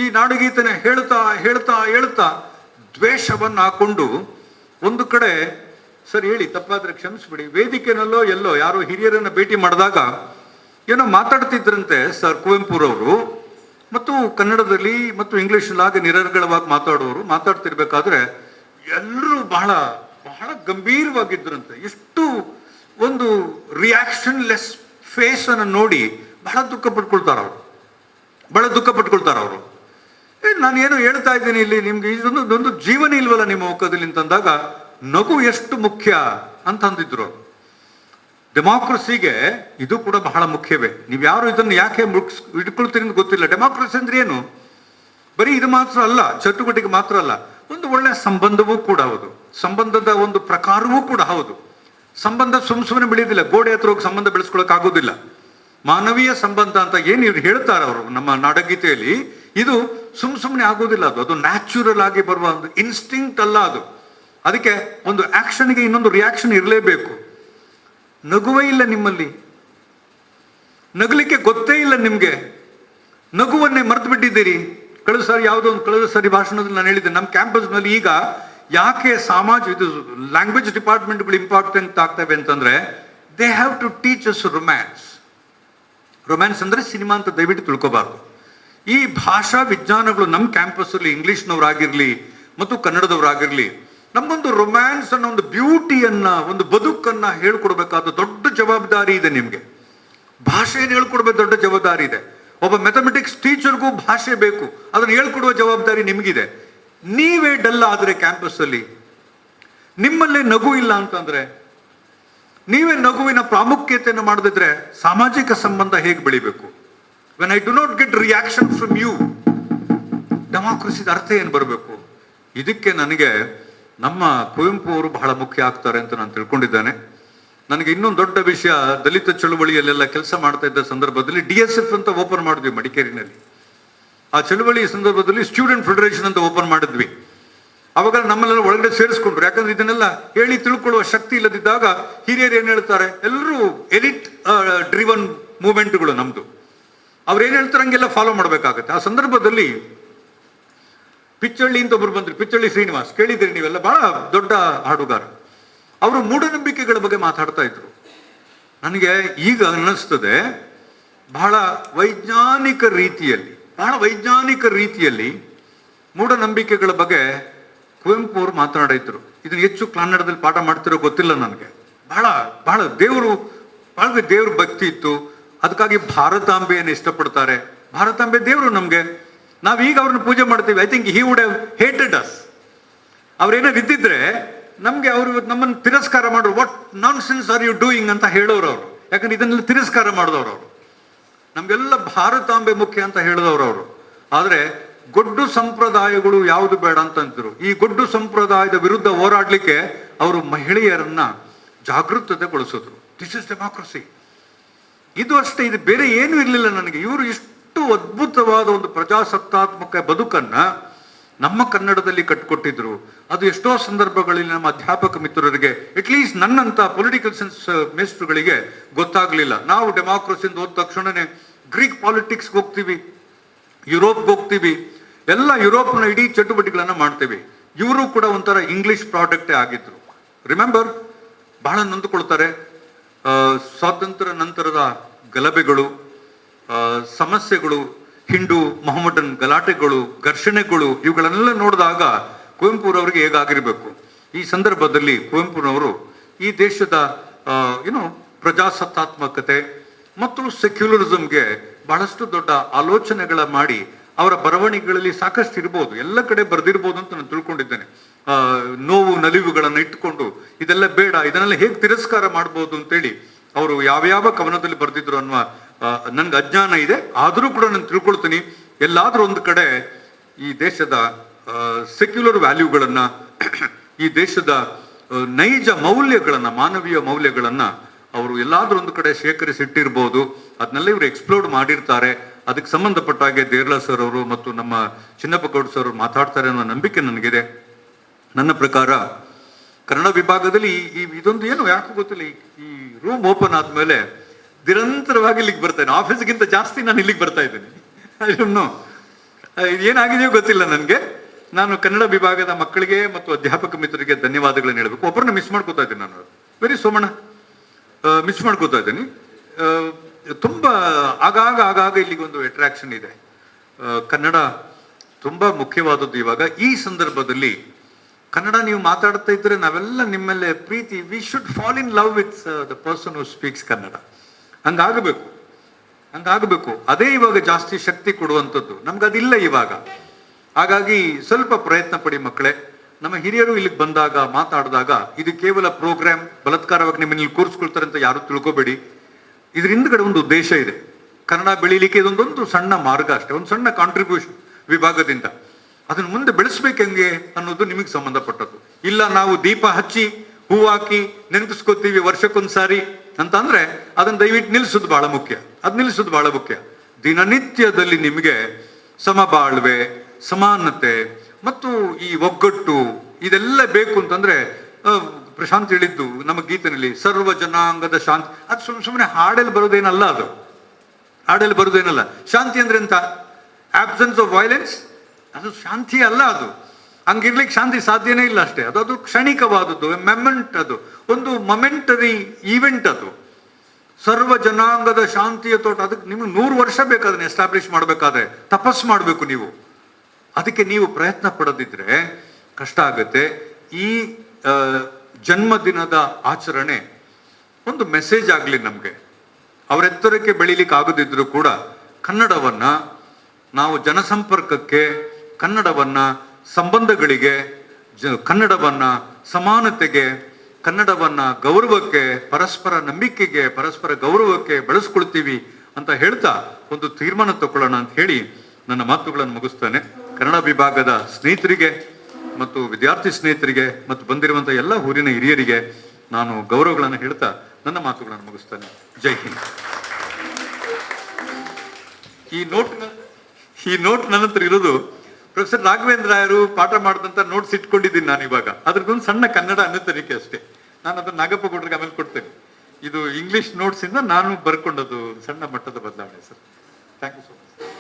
ಈ ನಾಡಗೀತೆನ ಹೇಳ್ತಾ ಹೇಳ್ತಾ ಹೇಳ್ತಾ ದ್ವೇಷವನ್ನು ಹಾಕೊಂಡು ಒಂದು ಕಡೆ, ಸರ್ ಹೇಳಿ ತಪ್ಪಾದ್ರೆ ಕ್ಷಮಿಸ್ಬಿಡಿ, ವೇದಿಕೆನಲ್ಲೋ ಎಲ್ಲೋ ಯಾರೋ ಹಿರಿಯರನ್ನ ಭೇಟಿ ಮಾಡಿದಾಗ ಏನೋ ಮಾತಾಡ್ತಿದ್ರಂತೆ ಸರ್ ಕುವೆಂಪುರವರು, ಮತ್ತು ಕನ್ನಡದಲ್ಲಿ ಮತ್ತು ಇಂಗ್ಲಿಷ್ ಹಾಗೆ ನಿರರ್ಗಳವಾಗಿ ಮಾತಾಡ್ತಿರ್ಬೇಕಾದ್ರೆ ಎಲ್ಲರೂ ಬಹಳ ಬಹಳ ಗಂಭೀರವಾಗಿದ್ರಂತೆ. ಎಷ್ಟು ಒಂದು ರಿಯಾಕ್ಷನ್ ಲೆಸ್ ಫೇಸ್ ಅನ್ನು ನೋಡಿ ಬಹಳ ದುಃಖ ಪಟ್ಕೊಳ್ತಾರ ಅವರು. ನಾನು ಏನು ಹೇಳ್ತಾ ಇದ್ದೀನಿ ಇಲ್ಲಿ, ನಿಮ್ಗೆ ಇದೊಂದು ಜೀವನ ಇಲ್ವಲ್ಲ ನಿಮ್ಮ ಮುಖದಲ್ಲಿ ಅಂತಂದಾಗ ನಗು ಎಷ್ಟು ಮುಖ್ಯ ಅಂತ ಅಂದಿದ್ರು. ಡೆಮಾಕ್ರಸಿಗೆ ಇದು ಕೂಡ ಬಹಳ ಮುಖ್ಯವೇ. ನೀವು ಯಾರು ಇದನ್ನು ಯಾಕೆ ಇಟ್ಕೊಳ್ತೀರಿ ಅಂತ ಗೊತ್ತಿಲ್ಲ. ಡೆಮಾಕ್ರಸಿ ಅಂದ್ರೆ ಏನು? ಬರೀ ಇದು ಮಾತ್ರ ಅಲ್ಲ, ಚಟುವಟಿಕೆ ಮಾತ್ರ ಅಲ್ಲ, ಒಂದು ಒಳ್ಳೆ ಸಂಬಂಧವೂ ಕೂಡ ಹೌದು, ಸಂಬಂಧದ ಒಂದು ಪ್ರಕಾರವೂ ಕೂಡ ಹೌದು. ಸಂಬಂಧ ಸುಮ್ಮನೆ ಬೆಳೆಯೋದಿಲ್ಲ, ಗೋಡೆ ಹತ್ರ ಹೋಗಿ ಸಂಬಂಧ ಬೆಳೆಸ್ಕೊಳಕ್ ಆಗೋದಿಲ್ಲ. ಮಾನವೀಯ ಸಂಬಂಧ ಅಂತ ಏನು ಇವ್ರು ಹೇಳ್ತಾರೆ ಅವರು ನಮ್ಮ ನಾಡಗೀತೆಯಲ್ಲಿ, ಇದು ಸುಮ್ಮನೆ ಆಗೋದಿಲ್ಲ. ಅದು ನ್ಯಾಚುರಲ್ ಆಗಿ ಬರುವ ಒಂದು ಇನ್ಸ್ಟಿಂಕ್ಟ್ ಅಲ್ಲ ಅದು. ಅದಕ್ಕೆ ಒಂದು ಆಕ್ಷನ್ಗೆ ಇನ್ನೊಂದು ರಿಯಾಕ್ಷನ್ ಇರಲೇಬೇಕು. ನಗುವೇ ಇಲ್ಲ ನಿಮ್ಮಲ್ಲಿ, ನಗಲಿಕ್ಕೆ ಗೊತ್ತೇ ಇಲ್ಲ ನಿಮ್ಗೆ. ನಗುವನ್ನೇ ಮರೆತು ಬಿಟ್ಟಿದ್ದೀರಿ. ಕಳೆದ ಸಾರಿ ಭಾಷಣದಲ್ಲಿ ನಾನು ಹೇಳಿದ್ದೆ, ನಮ್ಮ ಕ್ಯಾಂಪಸ್ನಲ್ಲಿ ಈಗ ಯಾಕೆ ಇದು ಲ್ಯಾಂಗ್ವೇಜ್ ಡಿಪಾರ್ಟ್ಮೆಂಟ್ಗಳು ಇಂಪಾರ್ಟೆಂಟ್ ಆಗ್ತವೆ ಅಂತಂದ್ರೆ, they have to teach us romance ಅಂದ್ರೆ ಸಿನಿಮಾ ಅಂತ ದಯವಿಟ್ಟು ತಿಳ್ಕೋಬಾರ್ದು. ಈ ಭಾಷಾ ವಿಜ್ಞಾನಗಳು ನಮ್ಮ ಕ್ಯಾಂಪಸ್ಸಲ್ಲಿ ಇಂಗ್ಲಿಷ್ನವರಾಗಿರ್ಲಿ ಮತ್ತು ಕನ್ನಡದವರಾಗಿರ್ಲಿ, ನಮ್ಗೊಂದು ರೊಮ್ಯಾನ್ಸ್ ಅನ್ನೋ ಒಂದು ಬ್ಯೂಟಿಯನ್ನ, ಒಂದು ಬದುಕನ್ನ ಹೇಳ್ಕೊಡ್ಬೇಕಾದ ದೊಡ್ಡ ಜವಾಬ್ದಾರಿ ಇದೆ ನಿಮ್ಗೆ. ಭಾಷೆಯನ್ನು ಹೇಳ್ಕೊಡ್ಬೇಕು, ದೊಡ್ಡ ಜವಾಬ್ದಾರಿ ಇದೆ. ಒಬ್ಬ ಮ್ಯಾಥಮೆಟಿಕ್ಸ್ ಟೀಚರ್ಗೂ ಭಾಷೆ ಬೇಕು, ಅದನ್ನು ಹೇಳ್ಕೊಡುವ ಜವಾಬ್ದಾರಿ ನಿಮಗಿದೆ. ನೀವೇ ಡಲ್ ಆದರೆ ಕ್ಯಾಂಪಸ್ಸಲ್ಲಿ, ನಿಮ್ಮಲ್ಲೇ ನಗು ಇಲ್ಲ ಅಂತಂದ್ರೆ, ನೀವೇ ನಗುವಿನ ಪ್ರಾಮುಖ್ಯತೆಯನ್ನು ಮಾಡದಿದ್ರೆ ಸಾಮಾಜಿಕ ಸಂಬಂಧ ಹೇಗೆ ಬೆಳಿಬೇಕು? When I do not get reaction from you, ಡೆಮಾಕ್ರಸಿದ ಅರ್ಥ ಏನು ಬರಬೇಕು? ಇದಕ್ಕೆ ನನಗೆ ನಮ್ಮ ಕುವೆಂಪು ಅವರು ಬಹಳ ಮುಖ್ಯ ಆಗ್ತಾರೆ ಅಂತ ನಾನು ತಿಳ್ಕೊಂಡಿದ್ದೇನೆ. ನನಗೆ ಇನ್ನೊಂದು ದೊಡ್ಡ ವಿಷಯ, ದಲಿತ ಚಳುವಳಿಯಲ್ಲೆಲ್ಲ ಕೆಲಸ ಮಾಡ್ತಾ ಇದ್ದ ಸಂದರ್ಭದಲ್ಲಿ DSF ಅಂತ ಓಪನ್ ಮಾಡಿದ್ವಿ ಮಡಿಕೇರಿನಲ್ಲಿ. ಆ ಚಳುವಳಿ ಸಂದರ್ಭದಲ್ಲಿ ಸ್ಟೂಡೆಂಟ್ ಫೆಡರೇಷನ್ ಅಂತ ಓಪನ್ ಮಾಡಿದ್ವಿ. ಅವಾಗ ನಮ್ಮನ್ನೆಲ್ಲ ಒಳಗಡೆ ಸೇರಿಸ್ಕೊಂಡ್ರು. ಯಾಕಂದ್ರೆ ಇದನ್ನೆಲ್ಲ ಹೇಳಿ ತಿಳ್ಕೊಳ್ಳುವ ಶಕ್ತಿ ಇಲ್ಲದಿದ್ದಾಗ ಹಿರಿಯರು ಏನ್ ಹೇಳ್ತಾರೆ, ಎಲ್ಲರೂ ಎಲಿಟ್ ಡ್ರಿವನ್ ಮೂವ್ಮೆಂಟ್ಗಳು ನಮ್ದು. ಅವ್ರು ಏನ್ ಹೇಳ್ತಾರೆ ಹಂಗೆಲ್ಲ ಫಾಲೋ ಮಾಡ್ಬೇಕಾಗತ್ತೆ. ಆ ಸಂದರ್ಭದಲ್ಲಿ ಪಿಚ್ಚಳ್ಳಿ ಅಂತ ಒಬ್ರು ಬಂದ್ರು, ಪಿಚ್ಚಳ್ಳಿ ಶ್ರೀನಿವಾಸ್, ಕೇಳಿದಿರಿ ನೀವೆಲ್ಲ, ಬಹಳ ದೊಡ್ಡ ಹಾಡುಗಾರ. ಅವರು ಮೂಢನಂಬಿಕೆಗಳ ಬಗ್ಗೆ ಮಾತಾಡ್ತಾ ಇದ್ರು. ನನಗೆ ಈಗ ಅನ್ನಿಸ್ತದೆ, ಬಹಳ ವೈಜ್ಞಾನಿಕ ರೀತಿಯಲ್ಲಿ ಮೂಢನಂಬಿಕೆಗಳ ಬಗ್ಗೆ ಕುವೆಂಪು ಅವರು ಮಾತನಾಡಿದ್ರು. ಇದನ್ನ ಹೆಚ್ಚು ಕನ್ನಡದಲ್ಲಿ ಪಾಠ ಮಾಡ್ತಿರೋ ಗೊತ್ತಿಲ್ಲ ನನಗೆ. ಬಹಳ ದೇವ್ರ ಭಕ್ತಿ ಇತ್ತು. ಅದಕ್ಕಾಗಿ ಭಾರತಾಂಬೆಯನ್ನು ಇಷ್ಟಪಡ್ತಾರೆ. ಭಾರತಾಂಬೆ ದೇವರು ನಮ್ಗೆ. ನಾವೀಗ ಅವ್ರನ್ನ ಪೂಜೆ ಮಾಡ್ತೀವಿ. I think he would have hated us. ಅವ್ರೇನಾದ್ರು ಇದ್ದಿದ್ರೆ ನಮ್ಗೆ ಅವರು ನಮ್ಮನ್ನು ತಿರಸ್ಕಾರ ಮಾಡೋರು. What nonsense are you doing ಅಂತ ಹೇಳೋರು ಅವರು. ಯಾಕಂದ್ರೆ ಇದನ್ನೆಲ್ಲ ತಿರಸ್ಕಾರ ಮಾಡಿದವರು ಅವರು. ನಮ್ಗೆಲ್ಲ ಭಾರತಾಂಬೆ ಮುಖ್ಯ ಅಂತ ಹೇಳಿದವರು ಅವರು. ಆದ್ರೆ ಗೊಡ್ಡು ಸಂಪ್ರದಾಯಗಳು ಯಾವುದು ಬೇಡ ಅಂತಂದ್ರು. ಈ ಗೊಡ್ಡು ಸಂಪ್ರದಾಯದ ವಿರುದ್ಧ ಹೋರಾಡ್ಲಿಕ್ಕೆ ಅವರು ಮಹಿಳೆಯರನ್ನ ಜಾಗೃತತೆಗೊಳಿಸಿದ್ರು. This is democracy. ಇದು ಅಷ್ಟೇ, ಇದು ಬೇರೆ ಏನೂ ಇರಲಿಲ್ಲ ನನಗೆ. ಇವರು ಇಷ್ಟು ಅದ್ಭುತವಾದ ಒಂದು ಪ್ರಜಾಸತ್ತಾತ್ಮಕ ಬದುಕನ್ನ ನಮ್ಮ ಕನ್ನಡದಲ್ಲಿ ಕಟ್ಟಿಕೊಟ್ಟಿದ್ರು. ಅದು ಎಷ್ಟೋ ಸಂದರ್ಭಗಳಲ್ಲಿ ನಮ್ಮ ಅಧ್ಯಾಪಕ ಮಿತ್ರರಿಗೆ, ಅಟ್ಲೀಸ್ಟ್ ನನ್ನಂತ ಪೊಲಿಟಿಕಲ್ ಸೈನ್ಸ್ ಮೇಸ್ಟ್ರುಗಳಿಗೆ ಗೊತ್ತಾಗ್ಲಿಲ್ಲ. ನಾವು ಡೆಮಾಕ್ರಸಿಯಿಂದ ಹೋದ ತಕ್ಷಣನೇ ಗ್ರೀಕ್ ಪಾಲಿಟಿಕ್ಸ್ಗೆ ಹೋಗ್ತೀವಿ, ಯುರೋಪ್ಗೆ ಹೋಗ್ತೀವಿ, ಎಲ್ಲ ಯುರೋಪ್ನ ಇಡೀ ಚಟುವಟಿಕೆಗಳನ್ನ ಮಾಡ್ತೀವಿ. ಇವರು ಕೂಡ ಒಂಥರ ಇಂಗ್ಲಿಷ್ ಪ್ರಾಡಕ್ಟೇ ಆಗಿದ್ರು. ರಿಮೆಂಬರ್, ಬಹಳ ನೊಂದುಕೊಳ್ತಾರೆ. ಸ್ವಾತಂತ್ರ್ಯ ನಂತರದ ಗಲಭೆಗಳು, ಸಮಸ್ಯೆಗಳು, ಹಿಂದೂ ಮೊಹಮ್ಮದನ್ ಗಲಾಟೆಗಳು, ಘರ್ಷಣೆಗಳು, ಇವುಗಳನ್ನೆಲ್ಲ ನೋಡಿದಾಗ ಕುವೆಂಪುರವರಿಗೆ ಹೇಗಾಗಿರ್ಬೇಕು. ಈ ಸಂದರ್ಭದಲ್ಲಿ ಕುವೆಂಪುರವರು ಈ ದೇಶದ ಪ್ರಜಾಸತ್ತಾತ್ಮಕತೆ ಮತ್ತು ಸೆಕ್ಯುಲರಿಸಂಗೆ ಬಹಳಷ್ಟು ದೊಡ್ಡ ಆಲೋಚನೆಗಳ ಮಾಡಿ, ಅವರ ಬರವಣಿಗೆಗಳಲ್ಲಿ ಸಾಕಷ್ಟು ಇರ್ಬೋದು, ಎಲ್ಲ ಕಡೆ ಬರೆದಿರ್ಬೋದು ಅಂತ ನಾನು ತಿಳ್ಕೊಂಡಿದ್ದೇನೆ. ನೋವು ನಲಿವುಗಳನ್ನು ಇಟ್ಟುಕೊಂಡು ಇದೆಲ್ಲ ಬೇಡ, ಇದನ್ನೆಲ್ಲ ಹೇಗೆ ತಿರಸ್ಕಾರ ಮಾಡ್ಬೋದು ಅಂತೇಳಿ ಅವರು ಯಾವ್ಯಾವ ಕವನದಲ್ಲಿ ಬರೆದಿದ್ರು ಅನ್ನುವ ನನ್ಗೆ ಅಜ್ಞಾನ ಇದೆ. ಆದರೂ ಕೂಡ ನಾನು ತಿಳ್ಕೊಳ್ತೀನಿ, ಎಲ್ಲಾದ್ರೂ ಒಂದು ಕಡೆ ಈ ದೇಶದ ಸೆಕ್ಯುಲರ್ ವ್ಯಾಲ್ಯೂಗಳನ್ನ, ಈ ದೇಶದ ನೈಜ ಮೌಲ್ಯಗಳನ್ನ, ಮಾನವೀಯ ಮೌಲ್ಯಗಳನ್ನ ಅವರು ಎಲ್ಲಾದ್ರೂ ಒಂದು ಕಡೆ ಶೇಖರಿಸಿಟ್ಟಿರ್ಬೋದು. ಅದನ್ನೆಲ್ಲ ಇವರು ಎಕ್ಸ್ಪ್ಲೋರ್ ಮಾಡಿರ್ತಾರೆ. ಅದಕ್ಕೆ ಸಂಬಂಧಪಟ್ಟ ಹಾಗೆ ದೇರ್ಲಾ ಸರ್ ಅವರು ಮತ್ತು ನಮ್ಮ ಚಿನ್ನಪ್ಪ ಗೌಡ ಸರ್ ಅವರು ಮಾತಾಡ್ತಾರೆ ಅನ್ನೋ ನಂಬಿಕೆ ನನಗಿದೆ. ನನ್ನ ಪ್ರಕಾರ ಕನ್ನಡ ವಿಭಾಗದಲ್ಲಿ ಇದೊಂದು ಏನು ಯಾಕೆ ಗೊತ್ತಿಲ್ಲ, ಈ ರೂಮ್ ಓಪನ್ ಆದ್ಮೇಲೆ ನಿರಂತರವಾಗಿ ಇಲ್ಲಿಗೆ ಬರ್ತೇನೆ. ಆಫೀಸ್ಗಿಂತ ಜಾಸ್ತಿ ನಾನು ಇಲ್ಲಿಗೆ ಬರ್ತಾ ಇದ್ದೇನೆ. ಏನಾಗಿದೆಯೋ ಗೊತ್ತಿಲ್ಲ ನನಗೆ. ನಾನು ಕನ್ನಡ ವಿಭಾಗದ ಮಕ್ಕಳಿಗೆ ಮತ್ತು ಅಧ್ಯಾಪಕ ಮಿತ್ರರಿಗೆ ಧನ್ಯವಾದಗಳನ್ನು ಹೇಳಬೇಕು. ಒಬ್ಬರನ್ನ ಮಿಸ್ ಮಾಡ್ಕೋತಾ ಇದ್ದೀನಿ ನಾನು, ವೆರಿ ಸೋಮಣ್ಣ, ಮಿಸ್ ಮಾಡ್ಕೋತಾ ಇದ್ದೀನಿ. ತುಂಬ ಆಗಾಗ ಇಲ್ಲಿಗೆ ಒಂದು ಅಟ್ರಾಕ್ಷನ್ ಇದೆ. ಕನ್ನಡ ತುಂಬಾ ಮುಖ್ಯವಾದದ್ದು. ಇವಾಗ ಈ ಸಂದರ್ಭದಲ್ಲಿ ಕನ್ನಡ ನೀವು ಮಾತಾಡ್ತಾ ಇದ್ರೆ ನಾವೆಲ್ಲ ನಿಮ್ಮಲ್ಲೇ ಪ್ರೀತಿ, we should fall in love with the person who speaks Kannada. ಹಂಗಾಗಬೇಕು. ಅದೇ ಇವಾಗ ಜಾಸ್ತಿ ಶಕ್ತಿ ಕೊಡುವಂಥದ್ದು. ನಮ್ಗೆ ಅದಿಲ್ಲ ಇವಾಗ. ಹಾಗಾಗಿ ಸ್ವಲ್ಪ ಪ್ರಯತ್ನ ಪಡಿ ಮಕ್ಕಳೇ. ನಮ್ಮ ಹಿರಿಯರು ಇಲ್ಲಿಗೆ ಬಂದಾಗ, ಮಾತಾಡಿದಾಗ, ಇದು ಕೇವಲ ಪ್ರೋಗ್ರಾಮ್, ಬಲಾತ್ಕಾರವಾಗಿ ನಿಮ್ಮನ್ನ ಇಲ್ಲಿ ಕೂರಿಸ್ಕೊಳ್ತಾರೆ ಅಂತ ಯಾರು ತಿಳ್ಕೊಬೇಡಿ. ಇದ್ರ ಹಿಂದ್ಗಡೆ ಒಂದು ಉದ್ದೇಶ ಇದೆ. ಕನ್ನಡ ಬೆಳೀಲಿಕ್ಕೆ ಇದೊಂದೊಂದು ಸಣ್ಣ ಮಾರ್ಗ ಅಷ್ಟೇ, ಒಂದು ಸಣ್ಣ ಕಾಂಟ್ರಿಬ್ಯೂಷನ್ ವಿಭಾಗದಿಂದ. ಅದನ್ನು ಮುಂದೆ ಬೆಳೆಸ್ಬೇಕು ಹೆಂಗೆ ಅನ್ನೋದು ನಿಮಗೆ ಸಂಬಂಧಪಟ್ಟದ್ದು. ಇಲ್ಲ ನಾವು ದೀಪ ಹಚ್ಚಿ ಹೂ ಹಾಕಿ ನೆನಪಿಸ್ಕೋತೀವಿ ವರ್ಷಕ್ಕೊಂದ್ಸಾರಿ ಅಂತ ಅಂದ್ರೆ ಅದನ್ನ ದಯವಿಟ್ಟು ನಿಲ್ಲಿಸೋದು ಬಹಳ ಮುಖ್ಯ. ದಿನನಿತ್ಯದಲ್ಲಿ ನಿಮಗೆ ಸಮಬಾಳ್ವೆ, ಸಮಾನತೆ ಮತ್ತು ಈ ಒಗ್ಗಟ್ಟು ಇದೆಲ್ಲ ಬೇಕು ಅಂತಂದ್ರೆ, ಪ್ರಶಾಂತ್ ಹೇಳಿದ್ದು ನಮ್ಮ ಗೀತನಲ್ಲಿ ಸರ್ವ ಜನಾಂಗದ ಶಾಂತಿ, ಅದು ಸುಮ್ಮನೆ ಹಾಡಲ್ಲಿ ಬರೋದೇನಲ್ಲ. ಹಾಡಲ್ಲಿ ಬರೋದೇನಲ್ಲ. ಶಾಂತಿ ಅಂದ್ರೆ ಎಂತ? Absence of violence. ಅದು ಶಾಂತಿ ಅಲ್ಲ. ಅದು ಹಂಗಿರ್ಲಿಕ್ಕೆ ಶಾಂತಿ ಸಾಧ್ಯನೇ ಇಲ್ಲ ಅಷ್ಟೇ. ಅದು ಕ್ಷಣಿಕವಾದದ್ದು, ಮೆಮೆಂಟ್. ಅದು ಒಂದು ಮೊಮೆಂಟರಿ ಈವೆಂಟ್. ಅದು ಸರ್ವ ಜನಾಂಗದ ಶಾಂತಿಯ ತೋಟ. ಅದಕ್ಕೆ ನಿಮ್ಗೆ 100 ವರ್ಷ ಬೇಕು ಅದನ್ನ ಎಸ್ಟಾಬ್ಲಿಷ್ ಮಾಡ್ಬೇಕಾದ್ರೆ, ತಪಸ್ ಮಾಡಬೇಕು ನೀವು. ಅದಕ್ಕೆ ನೀವು ಪ್ರಯತ್ನ ಪಡೋದಿದ್ರೆ ಕಷ್ಟ ಆಗತ್ತೆ. ಈ ಜನ್ಮದಿನದ ಆಚರಣೆ ಒಂದು ಮೆಸೇಜ್ ಆಗಲಿ ನಮಗೆ. ಅವರ ಎತ್ತರಕ್ಕೆ ಬೆಳಿಲಿಕ್ಕೆ ಆಗದಿದ್ರು ಕೂಡ ಕನ್ನಡವನ್ನ ನಾವು ಜನಸಂಪರ್ಕಕ್ಕೆ, ಕನ್ನಡವನ್ನ ಸಂಬಂಧಗಳಿಗೆ, ಕನ್ನಡವನ್ನ ಸಮಾನತೆಗೆ, ಕನ್ನಡವನ್ನ ಗೌರವಕ್ಕೆ, ಪರಸ್ಪರ ನಂಬಿಕೆಗೆ, ಪರಸ್ಪರ ಗೌರವಕ್ಕೆ ಬಳಸ್ಕೊಳ್ತೀವಿ ಅಂತ ಹೇಳ್ತಾ ಒಂದು ತೀರ್ಮಾನ ತಗೊಳ್ಳೋಣ ಅಂತ ಹೇಳಿ ನನ್ನ ಮಾತುಗಳನ್ನು ಮುಗಿಸ್ತೇನೆ. ಕನ್ನಡ ವಿಭಾಗದ ಸ್ನೇಹಿತರಿಗೆ ಮತ್ತು ವಿದ್ಯಾರ್ಥಿ ಸ್ನೇಹಿತರಿಗೆ ಮತ್ತು ಬಂದಿರುವಂತಹ ಎಲ್ಲ ಊರಿನ ಹಿರಿಯರಿಗೆ ನಾನು ಗೌರವಗಳನ್ನು ಹೇಳ್ತಾ ನನ್ನ ಮಾತುಗಳನ್ನು ಮುಗಿಸ್ತೇನೆ. ಜೈ ಹಿಂದ್. ಈ ನೋಟ್ ನನ್ನ ಹತ್ರ ಇರೋದು ಪ್ರೊಫೆಸರ್ ರಾಘವೇಂದ್ರ ರಾಯರು ಪಾಠ ಮಾಡಿದಂತ ನೋಟ್ಸ್ ಇಟ್ಕೊಂಡಿದ್ದೀನಿ ನಾನು ಇವಾಗ. ಅದ್ರದ್ದೊಂದು ಸಣ್ಣ ಕನ್ನಡ ಅನ್ನತರಿಕೆ ಅಷ್ಟೇ. ನಾನು ಅದನ್ನ ನಾಗಪ್ಪ ಗೌಡ್ರಿಗೆ ಆಮೇಲೆ ಕೊಡ್ತೇನೆ. ಇದು ಇಂಗ್ಲಿಷ್ ನೋಟ್ಸ್ ಇಂದ ನಾನು ಬರ್ಕೊಂಡದ್ದು ಸಣ್ಣ ಮಟ್ಟದ ಬದಲಾವಣೆ sir. Thank you so much.